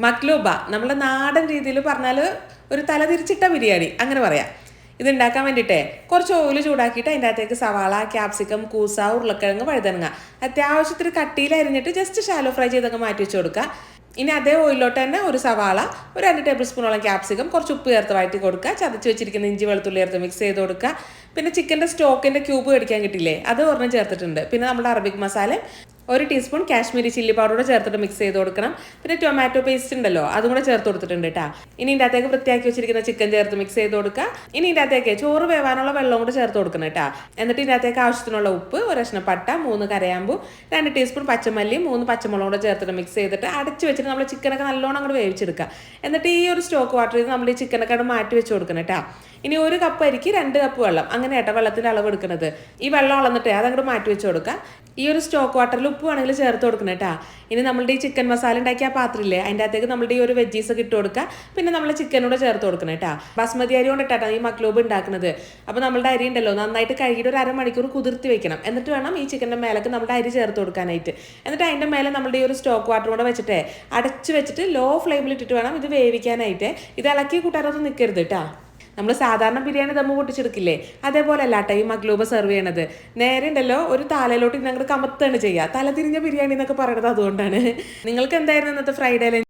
മക്ലൂബ നമ്മുടെ നാടൻ രീതിയിൽ പറഞ്ഞാൽ ഒരു തലതിരിച്ചിട്ട ബിരിയാണി അങ്ങനെ പറയാം. ഇത് ഉണ്ടാക്കാൻ വേണ്ടിയിട്ടേ കുറച്ച് ഓയിൽ ചൂടാക്കിയിട്ട് അതിൻ്റെ അകത്തേക്ക് സവാള, ക്യാപ്സിക്കം, കൂസ, ഉരുളക്കിഴങ്ങ്, വഴുതനങ്ങ അത്യാവശ്യത്തിന് കട്ടിയിൽ അരിഞ്ഞിട്ട് ജസ്റ്റ് ഷാലോ ഫ്രൈ ചെയ്തൊക്കെ മാറ്റി വെച്ച് കൊടുക്കുക. ഇനി അതേ ഓയിലോട്ട് തന്നെ ഒരു സവാള, ഒരു 2 ടേബിൾ സ്പൂണോളം ക്യാപ്സിക്കം, കുറച്ച് ഉപ്പ് ചേർത്ത് വഴറ്റി കൊടുക്കുക. ചതച്ച് വെച്ചിരിക്കുന്ന ഇഞ്ചി വെളുത്തുള്ളി ചേർത്ത് മിക്സ് ചെയ്ത് കൊടുക്കുക. പിന്നെ ചിക്കൻ്റെ സ്റ്റോക്കിൻ്റെ ക്യൂബ് മേടിക്കാൻ കിട്ടില്ലേ, അത് ഒരെണ്ണം ചേർത്തിട്ടുണ്ട്. പിന്നെ നമ്മുടെ Arabic masala 1 teaspoon Kashmiri chilli powder ചേർത്തിട്ട് മിക്സ് ചെയ്ത് കൊടുക്കണം. പിന്നെ ടൊമാറ്റോ പേസ്റ്റ് ഉണ്ടല്ലോ, അതും കൂടെ ചേർത്ത് കൊടുത്തിട്ടുണ്ട് കേട്ടോ. ഇനി ഇതിൻ്റെ അകത്തേക്ക് വൃത്തിയാക്കി വെച്ചിരിക്കുന്ന ചിക്കൻ ചേർത്ത് മിക്സ് ചെയ്ത് കൊടുക്കുക. ഇനി ഇതിൻ്റെ അകത്തേക്ക് ചോറ് വേവാനുള്ള വെള്ളം കൂടെ ചേർത്ത് കൊടുക്കണം കേട്ടോ. എന്നിട്ട് ഇതിൻ്റെ അകത്തേക്ക് ആവശ്യത്തിനുള്ള ഉപ്പ്, 1 കഷ്ണം പട്ട, 3 കരയാമ്പൂ, 2 ടീസ്പൂൺ പച്ചമല്ലി, 3 പച്ചമുളകും കൂടെ ചേർത്തിട്ട് മിക്സ് ചെയ്തിട്ട് അടച്ച് വെച്ചിട്ട് നമ്മൾ ചിക്കനൊക്കെ നല്ലോണം അങ്ങോട്ട് വേവിച്ചെടുക്കുക. എന്നിട്ട് ഈ ഒരു സ്റ്റോക്ക് വാട്ടർ ചെയ്ത് നമ്മൾ ഈ ചിക്കനൊക്കെ അവിടെ മാറ്റി വെച്ച് കൊടുക്കണം കേട്ടോ. ഇനി 1 കപ്പ് അരിക്ക് 2 കപ്പ് വെള്ളം, അങ്ങനെ കേട്ടോ വെള്ളത്തിൻ്റെ അളവ് എടുക്കുന്നത്. ഈ വെള്ളം അളന്നിട്ട് അതങ്ങോട്ട് മാറ്റി വെച്ച് കൊടുക്കുക. ഈ ഒരു സ്റ്റോക്ക് വാട്ടറിൽ ഉപ്പ് വേണമെങ്കിൽ ചേർത്ത് കൊടുക്കണം കേട്ടോ. ഇനി നമ്മളുടെ ഈ ചിക്കൻ മസാല ഉണ്ടാക്കിയ പാത്രമില്ലേ, അതിൻ്റെ അകത്തേക്ക് നമ്മളുടെ ഈ ഒരു വെജീസ് ഒക്കെ ഇട്ട് കൊടുക്കുക. പിന്നെ നമ്മൾ ചിക്കനൂടെ ചേർത്ത് കൊടുക്കണം കേട്ടോ. ബസ്മതി അരി കൊണ്ടിട്ടാണ് ഈ മക്ലൂബ് ഉണ്ടാക്കുന്നത്. അപ്പോൾ നമ്മളുടെ അരി ഉണ്ടല്ലോ നന്നായിട്ട് കഴുകിയിട്ട് ഒരു അരമണിക്കൂർ കുതിർത്തി വെക്കണം. എന്നിട്ട് വേണം ഈ ചിക്കൻ്റെ മേലേക്ക് നമ്മുടെ അരി ചേർത്ത് കൊടുക്കാനായിട്ട്. എന്നിട്ട് അതിൻ്റെ മേലെ നമ്മുടെ ഈ ഒരു സ്റ്റോക്ക് വാട്ടർ കൂടെ വെച്ചിട്ട് അടച്ച് വെച്ചിട്ട് ലോ ഫ്ലെയിമിൽ ഇട്ടിട്ട് വേണം ഇത് വേവിക്കാനായിട്ട്. ഇത് ഇളക്കി കൂട്ടാനൊന്നും നിൽക്കരുത് കേട്ടോ. നമ്മൾ സാധാരണ ബിരിയാണി ദമ്മ് പൊട്ടിച്ചെടുക്കില്ലേ, അതേപോലെ അല്ലാട്ടോ ഈ മക്ലൂബ സെർവ് ചെയ്യണത്. നേരെ ഉണ്ടല്ലോ ഒരു താലയിലോട്ട് ഞങ്ങൾ കമത്താണ് ചെയ്യുക. തല തിരിഞ്ഞ ബിരിയാണി എന്നൊക്കെ പറയുന്നത് അതുകൊണ്ടാണ്. നിങ്ങൾക്ക് എന്തായിരുന്നു ഇന്നത്തെ ഫ്രൈഡേ?